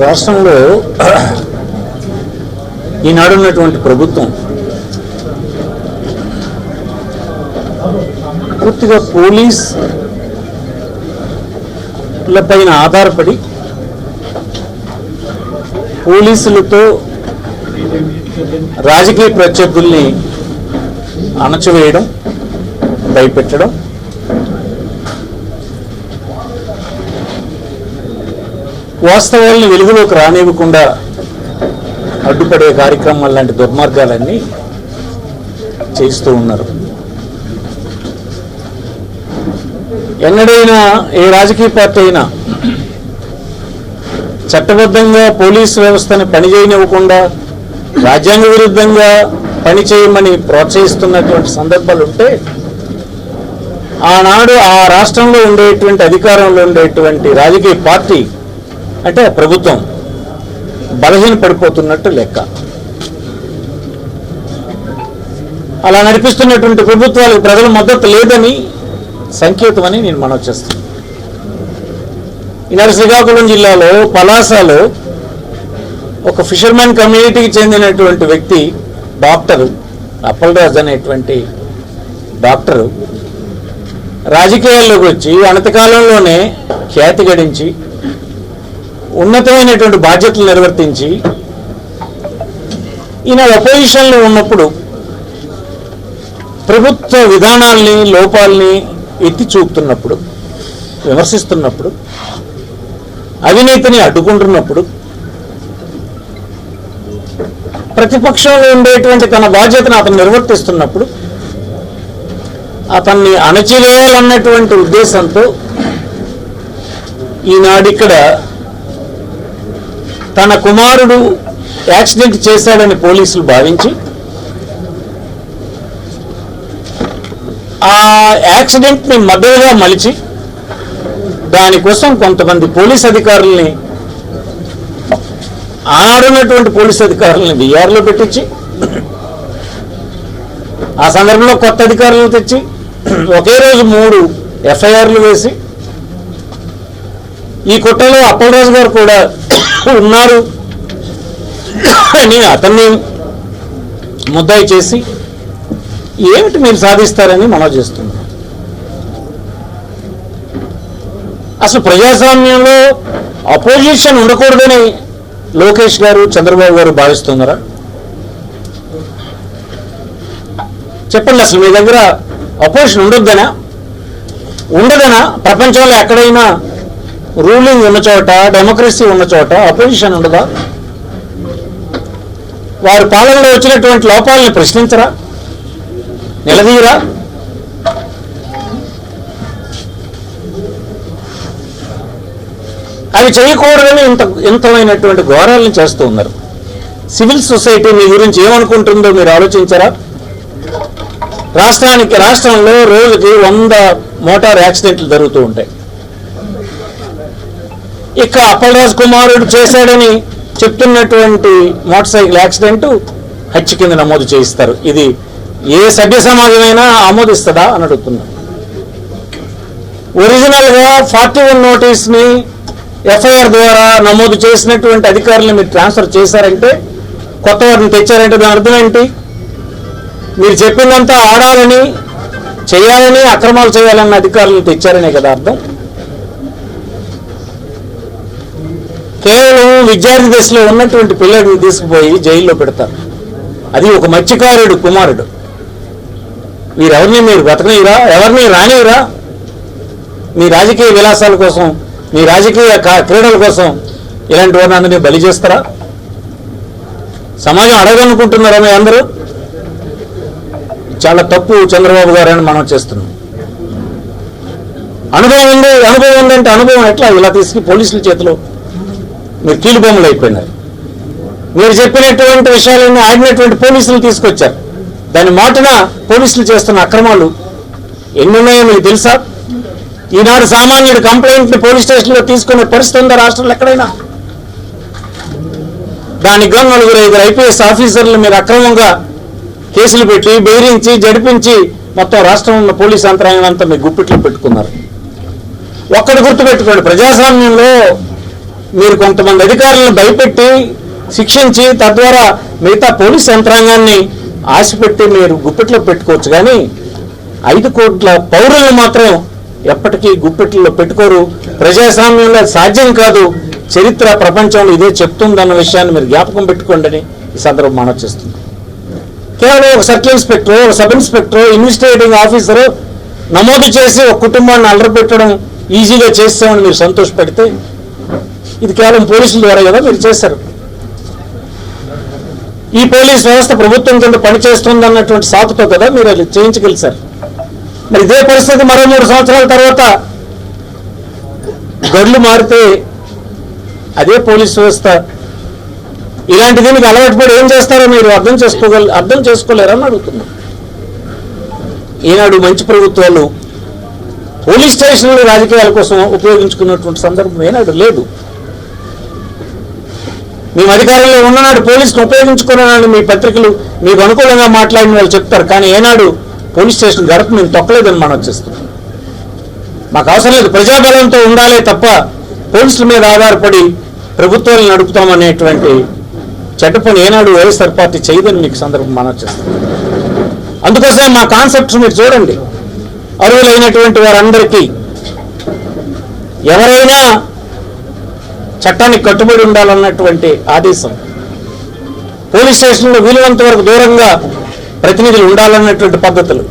రాష్ట్రంలో ఈనాడున్నటువంటి ప్రభుత్వం పూర్తిగా పోలీసులపైన ఆధారపడి పోలీసులతో రాజకీయ ప్రత్యర్థుల్ని అణచివేయడం, భయపెట్టడం, వాస్తవాలను వెలుగులోకి రానివ్వకుండా అడ్డుపడే కార్యక్రమాలు లాంటి దుర్మార్గాలన్నీ చేస్తూ ఉన్నారు. ఎన్నడైనా ఏ రాజకీయ పార్టీ అయినా చట్టబద్ధంగా పోలీసు వ్యవస్థను పనిచేయనివ్వకుండా రాజ్యాంగ విరుద్ధంగా పనిచేయమని ప్రోత్సహిస్తున్నటువంటి సందర్భాలు ఉంటే ఆనాడు ఆ రాష్ట్రంలో ఉండేటువంటి అధికారంలో ఉండేటువంటి రాజకీయ పార్టీ అంటే ప్రభుత్వం బలహీన పడిపోతున్నట్టు లెక్క. అలా నడిపిస్తున్నటువంటి ప్రభుత్వాలకు ప్రజల మద్దతు లేదని సంకేతమని నేను మనవి చేస్తాను. ఈనాడు శ్రీకాకుళం జిల్లాలో పలాసలో ఒక ఫిషర్మెన్ కమ్యూనిటీకి చెందినటువంటి వ్యక్తి డాక్టర్ అప్పలరాజు అనేటువంటి డాక్టరు రాజకీయాల్లోకి వచ్చి అనతికాలంలోనే ఖ్యాతి గడించి ఉన్నతమైనటువంటి బాధ్యతలు నిర్వర్తించి ఈయన అపోజిషన్లో ఉన్నప్పుడు ప్రభుత్వ విధానాల్ని, లోపాలని ఎత్తి చూపుతున్నప్పుడు, విమర్శిస్తున్నప్పుడు, అవినీతిని అడ్డుకుంటున్నప్పుడు, ప్రతిపక్షంలో ఉండేటువంటి తన బాధ్యతను అతను నిర్వర్తిస్తున్నప్పుడు అతన్ని అణచివేయాలన్నటువంటి ఉద్దేశంతో ఈనాడిక్కడ తన కుమారుడు యాక్సిడెంట్ చేశాడని పోలీసులు భావించి ఆ యాక్సిడెంట్ని మద్దతుగా మలిచి దానికోసం కొంతమంది పోలీస్ అధికారుల్ని, ఆనాడున్నటువంటి పోలీస్ అధికారులని బీఆర్లో పెట్టించి ఆ సందర్భంలో కొత్త అధికారులను తెచ్చి ఒకే రోజు 3 ఎఫ్ఐఆర్లు వేసి ఈ కుట్రలో అప్పలరాజు గారు కూడా ఉన్నారు అని అతన్ని ముద్దాయి చేసి ఏమిటి మీరు సాధిస్తారని మనవి చేస్తున్నారు. అసలు ప్రజాస్వామ్యంలో అపోజిషన్ ఉండకూడదని లోకేష్ గారు, చంద్రబాబు గారు భావిస్తున్నారా? చెప్పండి, అసలు మీ దగ్గర అపోజిషన్ ఉండొద్దనా? ఉండదనా? ప్రపంచంలో ఎక్కడైనా రూలింగ్ ఉన్న చోట, డెమోక్రసీ ఉన్న చోట అపోజిషన్ ఉండదా? వారి పాలనలో వచ్చినటువంటి లోపాలని ప్రశ్నించరా, నిలదీయరా? అవి చేయకూడదని ఇంతమైనటువంటి ఘోరాలను చేస్తూ ఉన్నారు. సివిల్ సొసైటీ మీ గురించి ఏమనుకుంటుందో మీరు ఆలోచించారా? రాష్ట్రంలో రోజుకి 100 మోటార్ యాక్సిడెంట్లు జరుగుతూ ఉంటాయి. ఇక అప్పలరాజు కుమారుడు చేశాడని చెప్తున్నటువంటి మోటార్ సైకిల్ యాక్సిడెంట్ హత్య కింద నమోదు చేయిస్తారు. ఇది ఏ సభ్య సమాజమైనా ఆమోదిస్తుందా అని అడుగుతున్నారు. ఒరిజినల్గా 41 నోటీస్ని ఎఫ్ఐఆర్ ద్వారా నమోదు చేసినటువంటి అధికారులను మీరు ట్రాన్స్ఫర్ చేశారంటే, కొత్త వారిని తెచ్చారంటే దాని అర్థం ఏంటి? మీరు చెప్పిందంతా ఆడాలని, చేయాలని, అక్రమాలు చేయాలన్న అధికారులను తెచ్చారనే కదా అర్థం. కేవలం విద్యార్థి దశలో ఉన్నటువంటి పిల్లడిని తీసుకుపోయి జైల్లో పెడతారు. అది ఒక మత్స్యకారుడు కుమారుడు. వీరెవరిని మీరు బతకనిరా, ఎవరిని రానిరా? మీ రాజకీయ విలాసాల కోసం, మీ రాజకీయ క్రీడల కోసం ఇలాంటి వారిని అందరినీ బలి చేస్తారా? సమాజం అడగనుకుంటున్నారా మీ అందరూ? చాలా తప్పు చంద్రబాబు గారు అని మనం చేస్తున్నాం. అనుభవం ఉందంటే అనుభవం ఎట్లా ఇలా తీసుకుని పోలీసుల చేతిలో మీరు కీలుబొమ్మలు అయిపోయినారు. మీరు చెప్పినటువంటి విషయాలన్నీ ఆడినటువంటి పోలీసులు తీసుకొచ్చారు. దాని మాటన పోలీసులు చేస్తున్న అక్రమాలు ఎన్ని ఉన్నాయో మీకు తెలుసా? ఈనాడు సామాన్యుడు కంప్లైంట్ని పోలీస్ స్టేషన్లో తీసుకునే పరిస్థితి ఉందా రాష్ట్రంలో ఎక్కడైనా? దానికి 4-5 ఐపీఎస్ ఆఫీసర్లు మీరు అక్రమంగా కేసులు పెట్టి, బెదిరించి, జడిపించి మొత్తం రాష్ట్రంలో ఉన్న పోలీస్ యంత్రాంగం అంతా మీ గుప్పిట్లో పెట్టుకున్నారు. ఒక్కటి గుర్తుపెట్టుకోండి, ప్రజాస్వామ్యంలో మీరు కొంతమంది అధికారులను భయపెట్టి శిక్షించి తద్వారా మిగతా పోలీస్ యంత్రాంగాన్ని ఆశపెట్టి మీరు గుప్పెట్లో పెట్టుకోవచ్చు, కానీ 5 కోట్ల పౌరులను మాత్రం ఎప్పటికీ గుప్పెట్లో పెట్టుకోరు. ప్రజాస్వామ్యంలో సాధ్యం కాదు. చరిత్ర ప్రపంచంలో ఇదే చెప్తుందన్న విషయాన్ని మీరు జ్ఞాపకం పెట్టుకోండి అని ఈ సందర్భం మనం చేస్తుంది. కేవలం ఒక సర్కిల్ ఇన్స్పెక్టర్, ఒక సబ్ ఇన్స్పెక్టర్, ఇన్వెస్టిగేటింగ్ ఆఫీసరు నమోదు చేసి ఒక కుటుంబాన్ని అల్లరిపెట్టడం ఈజీగా చేస్తామని మీరు సంతోషపెడితే ఇది కేవలం పోలీసుల ద్వారా కదా మీరు చేశారు. ఈ పోలీస్ వ్యవస్థ ప్రభుత్వం కింద పనిచేస్తుంది అన్నటువంటి సాకుతో కదా మీరు అది చేయించగలిసారు. మరి ఇదే పరిస్థితి మరో 3 సంవత్సరాల తర్వాత గడులు మారితే అదే పోలీస్ వ్యవస్థ ఇలాంటి దీనికి అలవాటు పడి ఏం చేస్తారో మీరు అర్థం చేసుకోలేరని అడుగుతున్నాం. ఈనాడు మంచి ప్రభుత్వాలు పోలీస్ స్టేషన్లు రాజకీయాల కోసం ఉపయోగించుకున్నటువంటి సందర్భం ఏనాడు లేదు. మేము అధికారంలో ఉన్ననాడు పోలీసును ఉపయోగించుకున్నానని మీ పత్రికలు మీకు అనుకూలంగా మాట్లాడిన వాళ్ళు చెప్తారు, కానీ ఏనాడు పోలీస్ స్టేషన్ గడప మేము తొక్కలేదని మనం వచ్చేస్తున్నాం. మాకు అవసరం లేదు, ప్రజాబలంతో ఉండాలే తప్ప పోలీసుల మీద ఆధారపడి ప్రభుత్వాలను నడుపుతామనేటువంటి చెడ్డ పని ఏనాడు వైఎస్ఆర్ పార్టీ చేయదని మీకు సందర్భం మనం వచ్చేస్తాం. అందుకోసం మా కాన్సెప్ట్స్ మీరు చూడండి. అర్హులైనటువంటి వారందరికీ ఎవరైనా చట్టానికి కట్టుబడి ఉండాలన్నటువంటి ఆదేశం, పోలీస్ స్టేషన్లో వీలైనంత వరకు దూరంగా ప్రతినిధులు ఉండాలన్నటువంటి పద్ధతులు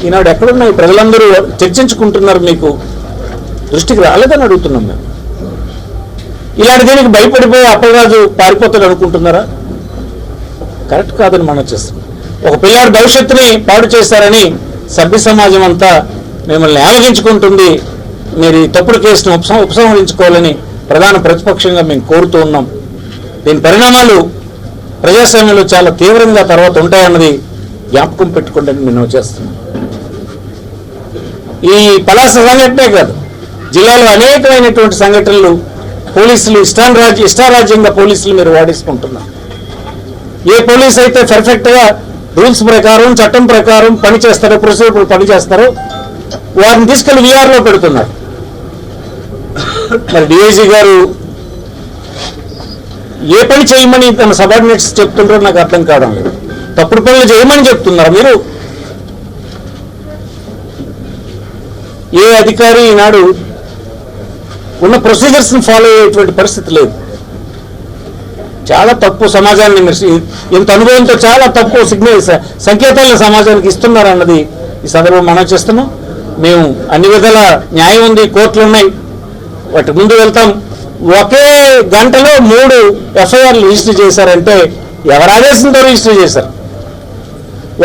ఈనాడు ఎక్కడున్నాయి? ప్రజలందరూ చర్చించుకుంటున్నారు, మీకు దృష్టికి రాలేదని అడుగుతున్నాం మేము. ఇలాంటి దీనికి భయపడిపోయి అప్పలరాజు పారిపోతాడు అనుకుంటున్నారా? కరెక్ట్ కాదని మనం చేస్తున్నాం. ఒక పిల్లాడి భవిష్యత్తుని పాడు చేశారని సభ్య సమాజం అంతా మిమ్మల్ని ఆలోచించుకుంటుంది. మీరు ఈ తప్పుడు కేసును ఉపసంహరించుకోవాలని ప్రధాన ప్రతిపక్షంగా మేము కోరుతూ ఉన్నాం. దీని పరిణామాలు ప్రజాస్వామ్యంలో చాలా తీవ్రంగా తర్వాత ఉంటాయన్నది జ్ఞాపకం పెట్టుకోండి అని మేము చేస్తున్నాం. ఈ పలాస సంఘటనే కాదు, జిల్లాలో అనేకమైనటువంటి సంఘటనలు పోలీసులు ఇష్టారాజ్యంగా పోలీసులు మీరు వాడేసుకుంటున్నారు. ఏ పోలీస్ అయితే పర్ఫెక్ట్గా రూల్స్ ప్రకారం చట్టం ప్రకారం పనిచేస్తారో, ప్రొసీజర్ పనిచేస్తారో వారిని తీసుకెళ్లి వీఆర్లో పెడుతున్నారు. మరి డిఐజీ గారు ఏ పని చేయమని తన సబార్డినేట్స్ చెప్తుంటారో నాకు అర్థం కావడం లేదు. తప్పుడు పనులు చేయమని చెప్తున్నారు మీరు. ఏ అధికారి ఈనాడు ఉన్న ప్రొసీజర్స్ని ఫాలో అయ్యేటువంటి పరిస్థితి లేదు. చాలా తప్పు సమాజాన్ని ఇంత అనుభవంతో చాలా తప్పు సంకేతాలను సమాజానికి ఇస్తున్నారన్నది ఈ సందర్భం మనం చేస్తున్నాం. మేము అన్ని విధాల న్యాయం ఉంది, కోర్టులు ఉన్నాయి, వాటి ముందు వెళ్తాం. ఒకే గంటలో 3 ఎఫ్ఐఆర్లు రిజిస్టర్ చేశారంటే ఎవరు ఆదేశంతో రిజిస్టర్ చేశారు?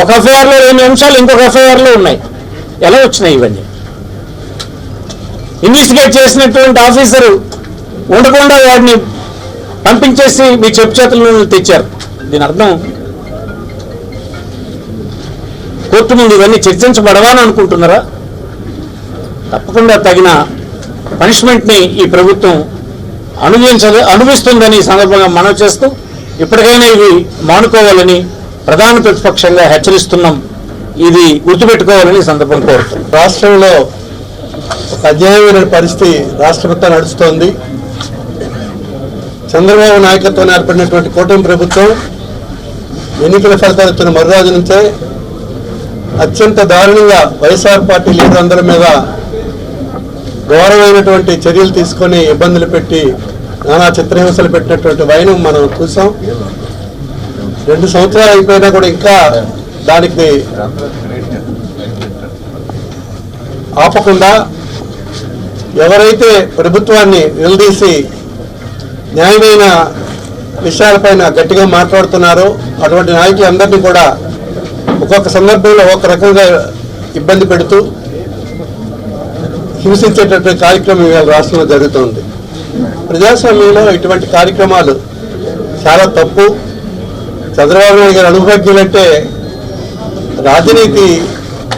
ఒక ఎఫ్ఐఆర్లో 2 అంశాలు ఇంకొక ఎఫ్ఐఆర్లో ఉన్నాయి. ఎలా వచ్చినాయి ఇవన్నీ? ఇన్వెస్టిగేట్ చేసినటువంటి ఆఫీసరు ఉండకుండా వాడిని పంపించేసి మీ చెప్పు చేతులను తెచ్చారు. దీని అర్థం కోర్టు ముందు ఇవన్నీ చర్చించబడవని అనుకుంటున్నారా? తప్పకుండా తగిన పనిష్మెంట్ని ఈ ప్రభుత్వం అనుభవిస్తుందని ఈ సందర్భంగా మనం చేస్తూ ఇప్పటికైనా ఇవి మానుకోవాలని ప్రధాన ప్రతిపక్షంగా హెచ్చరిస్తున్నాం. ఇది గుర్తుపెట్టుకోవాలని ఈ సందర్భం కోరుతున్నాం. రాష్ట్రంలో ఒక అన్యాయమైన పరిస్థితి రాష్ట్రమంతా నడుస్తోంది. చంద్రబాబు నాయకత్వం ఏర్పడినటువంటి కూటమి ప్రభుత్వం ఎన్నికల ఫలితాలు ఇస్తున్న మర్రాజు నుంచే అత్యంత దారుణంగా వైఎస్ఆర్ పార్టీ లీడర్లందరి మీద ఘోరమైనటువంటి చర్యలు తీసుకొని ఇబ్బందులు పెట్టి నానా చిత్రహింసలు పెట్టినటువంటి వైనం మనం చూసాం. 2 సంవత్సరాలు అయిపోయినా కూడా ఇంకా దానికి ఆపకుండా ఎవరైతే ప్రభుత్వాన్ని నిలదీసి న్యాయమైన విషయాలపైన గట్టిగా మాట్లాడుతున్నారో అటువంటి నాయకులందరినీ కూడా ఒక్కొక్క సందర్భంలో ఒక రకంగా ఇబ్బంది పెడుతూ హింసించేటటువంటి కార్యక్రమం ఇవాళ రాష్ట్రంలో జరుగుతుంది. ప్రజాస్వామ్యంలో ఇటువంటి కార్యక్రమాలు చాలా తప్పు. చంద్రబాబు నాయుడు గారు అనుభవజ్ఞులంటే రాజనీతి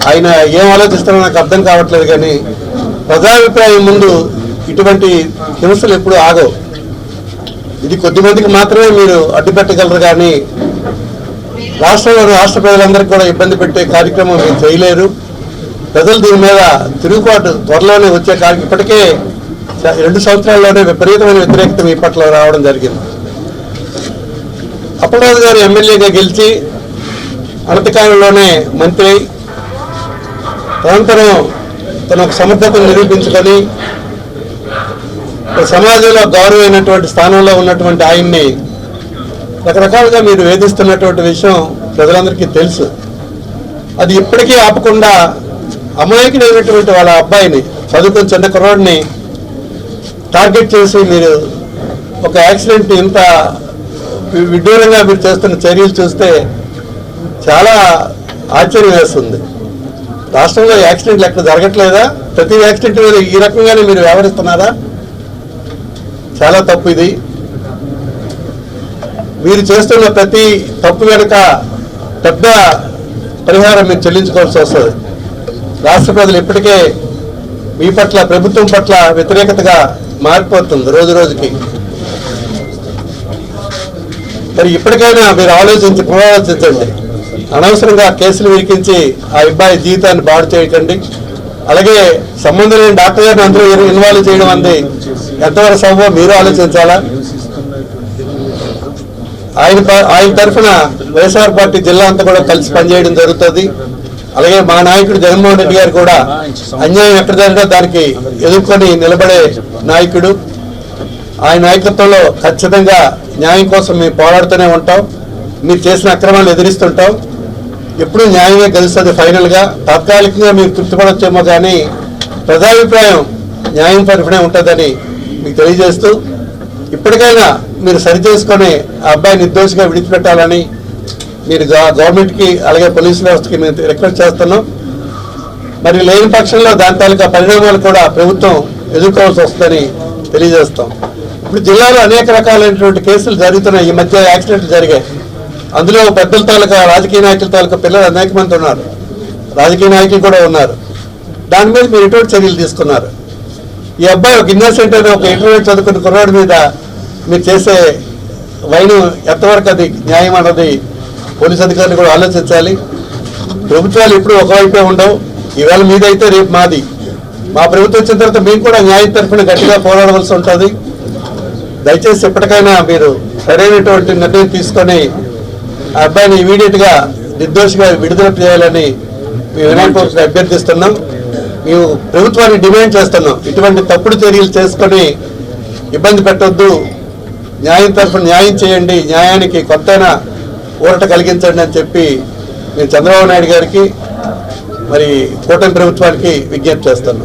ఆయన ఏం ఆలోచిస్తారో నాకు అర్థం కావట్లేదు, కానీ ప్రజాభిప్రాయం ముందు ఇటువంటి హింసలు ఎప్పుడు ఆగవు. ఇది కొద్దిమందికి మాత్రమే మీరు అడ్డుపెట్టగలరు, కానీ రాష్ట్రంలోని రాష్ట్ర ప్రజలందరికీ కూడా ఇబ్బంది పెట్టే కార్యక్రమం మీరు చేయలేరు. ప్రజలు దీని మీద తిరుగుబాటు త్వరలోనే వచ్చే ఇప్పటికే 2 సంవత్సరాల్లోనే విపరీతమైన వ్యతిరేకత మీ పట్ల రావడం జరిగింది. అప్పలరాజు గారు ఎమ్మెల్యేగా గెలిచి అనతికాలంలోనే మంత్రి అయి అనంతరం తన సమర్థతను నిరూపించుకొని సమాజంలో గౌరవమైనటువంటి స్థానంలో ఉన్నటువంటి ఆయన్ని రకరకాలుగా మీరు వేధిస్తున్నటువంటి విషయం ప్రజలందరికీ తెలుసు. అది ఇప్పటికీ ఆపకుండా అమాయకుడైనటువంటి వాళ్ళ అబ్బాయిని, చదువుకుని చిన్న కుర్రాడిని టార్గెట్ చేసి మీరు ఒక యాక్సిడెంట్ ఇంత విడ్డూరంగా మీరు చేస్తున్న చర్యలు చూస్తే చాలా ఆశ్చర్యం వేస్తుంది. రాష్ట్రంలో యాక్సిడెంట్లు ఎక్కడ జరగట్లేదా? ప్రతి యాక్సిడెంట్ మీద ఈ రకంగానే మీరు వ్యవహరిస్తున్నారా? చాలా తప్పు ఇది. మీరు చేస్తున్న ప్రతి తప్పు వెనుక పెద్ద పరిహారం మీరు చెల్లించుకోవాల్సి వస్తుంది. రాష్ట్ర ప్రజలు ఇప్పటికే మీ పట్ల, ప్రభుత్వం పట్ల వ్యతిరేకతగా మారిపోతుంది రోజు రోజుకి. మరి ఇప్పటికైనా మీరు పునరాలోచించండి. అనవసరంగా కేసులు విరికించి ఆ అబ్బాయి జీవితాన్ని బాడు చేయకండి. అలాగే సంబంధం లేని డాక్టర్ గారిని అందరూ ఇన్వాల్వ్ చేయడం అంది ఎంతవరకు సభ మీరు ఆలోచించాలా? ఆయన తరఫున వైఎస్ఆర్ పార్టీ జిల్లా అంతా కూడా కలిసి పనిచేయడం జరుగుతుంది. అలాగే మా నాయకుడు జగన్మోహన్ రెడ్డి గారు కూడా అన్యాయం ఎక్కడ జరిగినా దానికి ఎదుర్కొని నిలబడే నాయకుడు. ఆయన నాయకత్వంలో ఖచ్చితంగా న్యాయం కోసం మేము పోరాడుతూనే ఉంటాం. మీరు చేసిన అక్రమాలు ఎదిరిస్తుంటాం. ఎప్పుడూ న్యాయమే గెలుస్తుంది. ఫైనల్గా తాత్కాలికంగా మీరు తృప్తిపడొచ్చేమో కానీ ప్రజాభిప్రాయం న్యాయం తరఫునే ఉంటుందని మీకు తెలియజేస్తూ, ఇప్పటికైనా మీరు సరిచేసుకొని ఆ అబ్బాయి నిర్దోషిగా విడిచిపెట్టాలని మీరు గవర్నమెంట్కి అలాగే పోలీసు వ్యవస్థకి మేము రిక్వెస్ట్ చేస్తున్నాం. మరి లేని పక్షంలో దాని తాలూకా పరిణామాలు కూడా ప్రభుత్వం ఎదుర్కోవాల్సి వస్తుందని తెలియజేస్తాం. ఇప్పుడు జిల్లాలో అనేక రకాలైనటువంటి కేసులు జరుగుతున్నాయి. ఈ మధ్య యాక్సిడెంట్లు జరిగాయి. అందులో పెద్దల తాలూకా, రాజకీయ నాయకుల తాలూకా పిల్లలు అనేక మంది ఉన్నారు. రాజకీయ నాయకులు కూడా ఉన్నారు. దాని మీద మీరు ఎటువంటి చర్యలు తీసుకున్నారు? ఈ అబ్బాయి ఒక ఇన్నోసెంట్ అనే ఒక ఇంటర్మీడియట్ చదువుకున్న కుర్రాడి మీద మీరు చేసే వైను ఎంతవరకు అది న్యాయం అన్నది పోలీస్ అధికారులు కూడా ఆలోచించాలి. ప్రభుత్వాలు ఎప్పుడు ఒకవైపే ఉండవు. ఈవేళ మీదైతే రేపు మాది. మా ప్రభుత్వం వచ్చిన తర్వాత మేము కూడా న్యాయం తరఫున గట్టిగా పోరాడవలసి ఉంటుంది. దయచేసి ఎప్పటికైనా మీరు సరైనటువంటి నిర్ణయం తీసుకొని ఆ అబ్బాయిని ఇమీడియట్గా నిర్దోషిగా విడుదల చేయాలని మేము వినయపూర్వకంగా అభ్యర్థిస్తున్నాం. మేము ప్రభుత్వాన్ని డిమాండ్ చేస్తున్నాం, ఇటువంటి తప్పుడు చర్యలు చేసుకొని ఇబ్బంది పెట్టొద్దు. న్యాయం తరఫున న్యాయం చేయండి, న్యాయానికి కొత్తైనా ఊరట కలిగించండి అని చెప్పి నేను చంద్రబాబు నాయుడు గారికి, మరి కూటమి ప్రభుత్వానికి విజ్ఞప్తి చేస్తున్నాం.